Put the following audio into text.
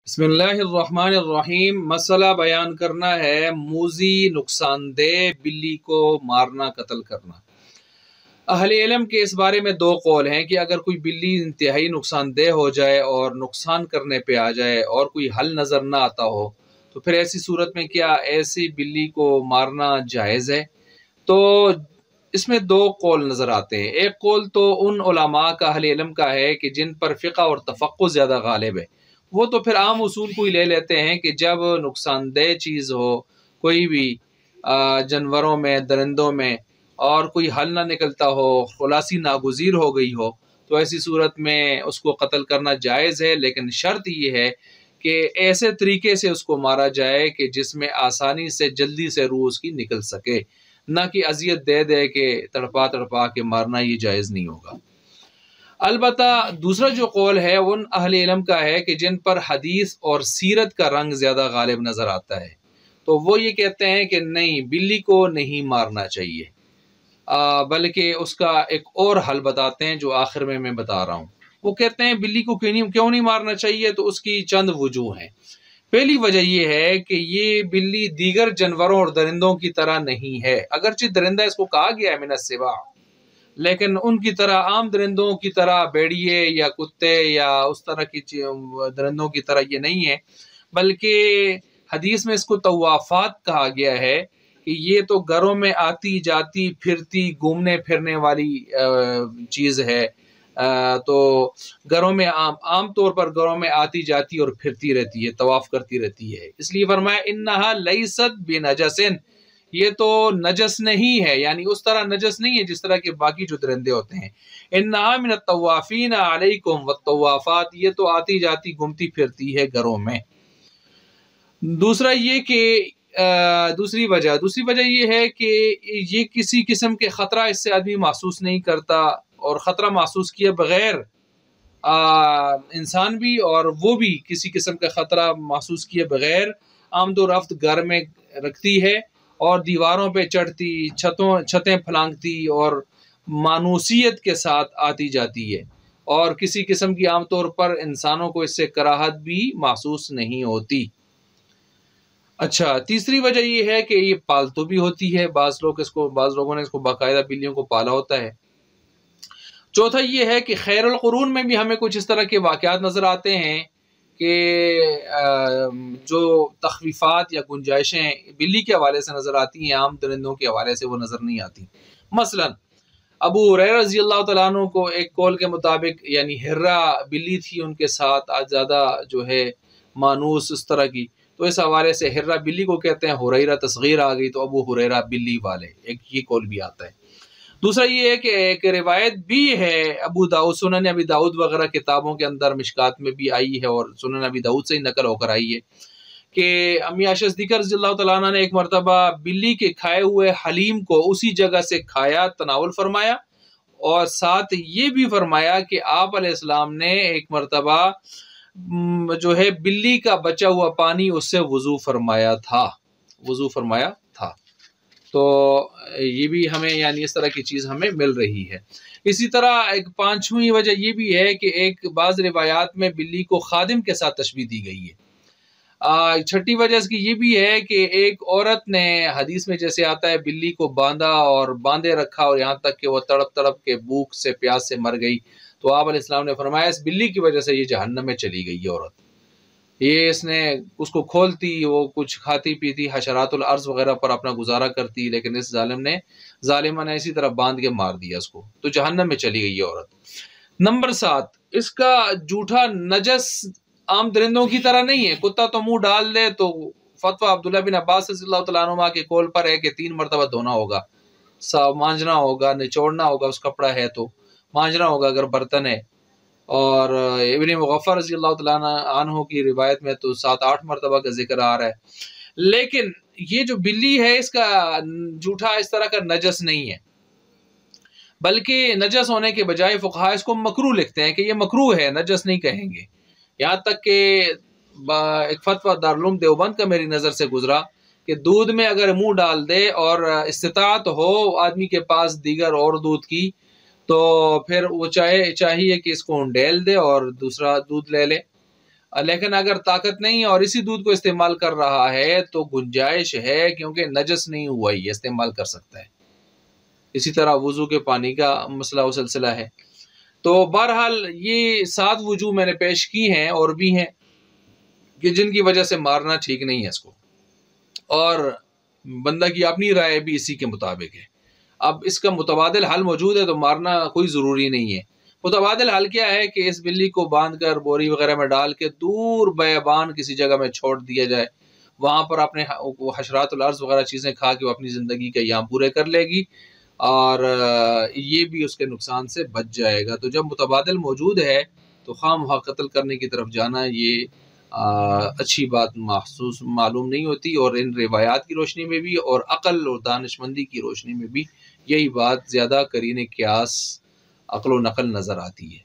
بسم اللہ الرحمن الرحیم۔ مسئلہ بیان کرنا ہے موذی نقصان دہ بلی کو مارنا، قتل کرنا۔ اہل علم کے اس بارے میں دو قول ہیں کہ اگر کوئی بلی انتہائی نقصان دہ ہو جائے اور نقصان کرنے پہ آ جائے اور کوئی حل نظر نہ آتا ہو تو پھر ایسی صورت میں کیا ایسی بلی کو مارنا جائز ہے؟ تو اس میں دو قول نظر آتے ہیں۔ ایک قول تو ان علماء کا، اہل علم کا ہے کہ جن پر فقہ اور تفقہ زیادہ غالب ہے، وہ تو پھر عام اصول کو ہی لے لیتے ہیں کہ جب نقصان دہ چیز ہو کوئی بھی جانوروں میں، درندوں میں، اور کوئی حل نہ نکلتا ہو، خلاصی ناگزیر ہو گئی ہو، تو ایسی صورت میں اس کو قتل کرنا جائز ہے، لیکن شرط یہ ہے کہ ایسے طریقے سے اس کو مارا جائے کہ جس میں آسانی سے، جلدی سے روح اس کی نکل سکے، نہ کہ اذیت دے دے کے تڑپا تڑپا کے مارنا، یہ جائز نہیں ہوگا۔ البتہ دوسرا جو قول ہے ان اہل علم کا ہے کہ جن پر حدیث اور سیرت کا رنگ زیادہ غالب نظر آتا ہے، تو وہ یہ کہتے ہیں کہ نہیں، بلی کو نہیں مارنا چاہیے، بلکہ اس کا ایک اور حل بتاتے ہیں جو آخر میں بتا رہا ہوں۔ وہ کہتے ہیں بلی کو کیوں نہیں مارنا چاہیے، تو اس کی چند وجوہ ہیں۔ پہلی وجہ یہ ہے کہ یہ بلی دیگر جانوروں اور درندوں کی طرح نہیں ہے، اگرچہ درندہ اس کو کہا گیا ہے من السباع، لیکن ان کی طرح، عام درندوں کی طرح، بیڑیے یا کتے یا اس طرح کی درندوں کی طرح یہ نہیں ہے، بلکہ حدیث میں اس کو طوافات کہا گیا ہے کہ یہ تو گھروں میں آتی جاتی پھرتی گھومنے پھرنے والی چیز ہے، تو گھروں میں عام طور پر گھروں میں آتی جاتی اور پھرتی رہتی ہے، طواف کرتی رہتی ہے، اس لیے فرمایا انہا لیست بنجسن، یہ تو نجس نہیں ہے، یعنی اس طرح نجس نہیں ہے جس طرح کے باقی جو درندے ہوتے ہیں۔ انہا من الطوافین علیکم والطوافات، یہ تو آتی جاتی گھومتی پھرتی ہے گھروں میں۔ دوسرا یہ کہ دوسری وجہ یہ ہے کہ یہ کسی قسم کے خطرہ اس سے آدمی محسوس نہیں کرتا، اور خطرہ محسوس کیے بغیر انسان بھی اور وہ بھی کسی قسم کا خطرہ محسوس کیے بغیر آمد و رفت گھر میں رکھتی ہے، اور دیواروں پہ چڑھتی، چھتیں پھلانگتی اور مانوسیت کے ساتھ آتی جاتی ہے، اور کسی قسم کی عام طور پر انسانوں کو اس سے کراہت بھی محسوس نہیں ہوتی۔ اچھا، تیسری وجہ یہ ہے کہ یہ پالتو بھی ہوتی ہے، بعض لوگوں نے اس کو باقاعدہ بلیوں کو پالا ہوتا ہے۔ چوتھا یہ ہے کہ خیر القرون میں بھی ہمیں کچھ اس طرح کے واقعات نظر آتے ہیں کہ جو تخفیفات یا گنجائشیں بلی کے حوالے سے نظر آتی ہیں، عام درندوں کے حوالے سے وہ نظر نہیں آتی۔ مثلا ابو ہریرہ رضی اللہ تعالیٰ عنہ کو ایک قول کے مطابق، یعنی ہرہ بلی تھی ان کے ساتھ، زیادہ جو ہے مانوس اس طرح کی، تو اس حوالے سے ہرہ بلی کو کہتے ہیں، ہریرہ تصغیر آ گئی تو ابو ہریرہ بلی والے، ایک یہ قول بھی آتا ہے۔ دوسرا یہ ہے کہ ایک روایت بھی ہے ابو داؤد، سنن ابی داؤد وغیرہ کتابوں کے اندر، مشکات میں بھی آئی ہے اور سنن ابی داؤد سے ہی نقل ہو کر آئی ہے کہ امی عائشہ صدیقہ رضی اللہ تعالیٰ عنہ نے ایک مرتبہ بلی کے کھائے ہوئے حلیم کو اسی جگہ سے کھایا، تناول فرمایا، اور ساتھ یہ بھی فرمایا کہ آپ علیہ السلام نے ایک مرتبہ جو ہے بلی کا بچا ہوا پانی اس سے وضو فرمایا تھا۔ تو یہ بھی ہمیں، یعنی اس طرح کی چیز ہمیں مل رہی ہے۔ اسی طرح ایک پانچویں وجہ یہ بھی ہے کہ ایک بعض روایات میں بلی کو خادم کے ساتھ تشبیہ دی گئی ہے۔ چھٹی وجہ اس کی یہ بھی ہے کہ ایک عورت نے، حدیث میں جیسے آتا ہے، بلی کو باندھے رکھا اور یہاں تک کہ وہ تڑپ تڑپ کے بھوک سے، پیاس سے مر گئی، تو آپ علیہ السلام نے فرمایا اس بلی کی وجہ سے یہ جہنم میں چلی گئی یہ عورت، یہ اس کو کھولتی، وہ کچھ کھاتی پیتی، حشرات الارض وغیرہ پر اپنا گزارا کرتی، لیکن اس ظالمہ نے اسی طرح باندھ کے مار دیا اس کو، تو جہنم میں چلی گئی یہ عورت۔ نمبر 7، اس کا جھوٹا نجس عام درندوں کی طرح نہیں ہے، کتا تو منہ ڈال دے تو فتویٰ عبداللہ بن عباس رضی اللہ تعالیٰ عنہ کے قول پر ہے کہ 3 مرتبہ دھونا ہوگا، مانجنا ہوگا، نچوڑنا ہوگا، اس کپڑا ہے تو مانجنا ہوگا اگر برتن ہے، اور ابن مغفر رضی اللہ تعالیٰ عنہ کی روایت میں تو 7-8 مرتبہ کا ذکر آ رہا ہے۔ لیکن یہ جو بلی ہے اس کا جھوٹا اس طرح کا نجس نہیں ہے، بلکہ نجس ہونے کے بجائے فقہاء اس کو مکروہ لکھتے ہیں کہ یہ مکروہ ہے، نجس نہیں کہیں گے۔ یہاں تک کہ ایک فتویٰ دارالعلوم دیوبند کا میری نظر سے گزرا کہ دودھ میں اگر منہ ڈال دے اور استطاعت ہو آدمی کے پاس دیگر اور دودھ کی، تو پھر وہ چاہیے کہ اس کو ڈیل دے اور دوسرا دودھ لے لے، لیکن اگر طاقت نہیں اور اسی دودھ کو استعمال کر رہا ہے تو گنجائش ہے، کیونکہ نجس نہیں ہوا ہی استعمال کر سکتا ہے۔ اسی طرح وضو کے پانی کا مسئلہ و سلسلہ ہے۔ تو بہرحال یہ 7 وجوہ میں نے پیش کی ہیں، اور بھی ہیں کہ جن کی وجہ سے مارنا ٹھیک نہیں ہے اس کو، اور بندہ کی اپنی رائے بھی اسی کے مطابق ہے۔ اب اس کا متبادل حل موجود ہے تو مارنا کوئی ضروری نہیں ہے۔ متبادل حل کیا ہے کہ اس بلی کو باندھ کر بوری وغیرہ میں ڈال کے دور بیابان کسی جگہ میں چھوڑ دیا جائے، وہاں پر اپنے حشرات الارض وغیرہ چیزیں کھا کے وہ اپنی زندگی کے ایام پورے کر لے گی، اور یہ بھی اس کے نقصان سے بچ جائے گا۔ تو جب متبادل موجود ہے تو خواہ مخواہ قتل کرنے کی طرف جانا یہ اچھی بات محسوس معلوم نہیں ہوتی، اور ان روایات کی روشنی میں بھی اور عقل اور دانش مندی کی روشنی میں بھی یہی بات زیادہ قرین قیاس عقل و نقل نظر آتی ہے۔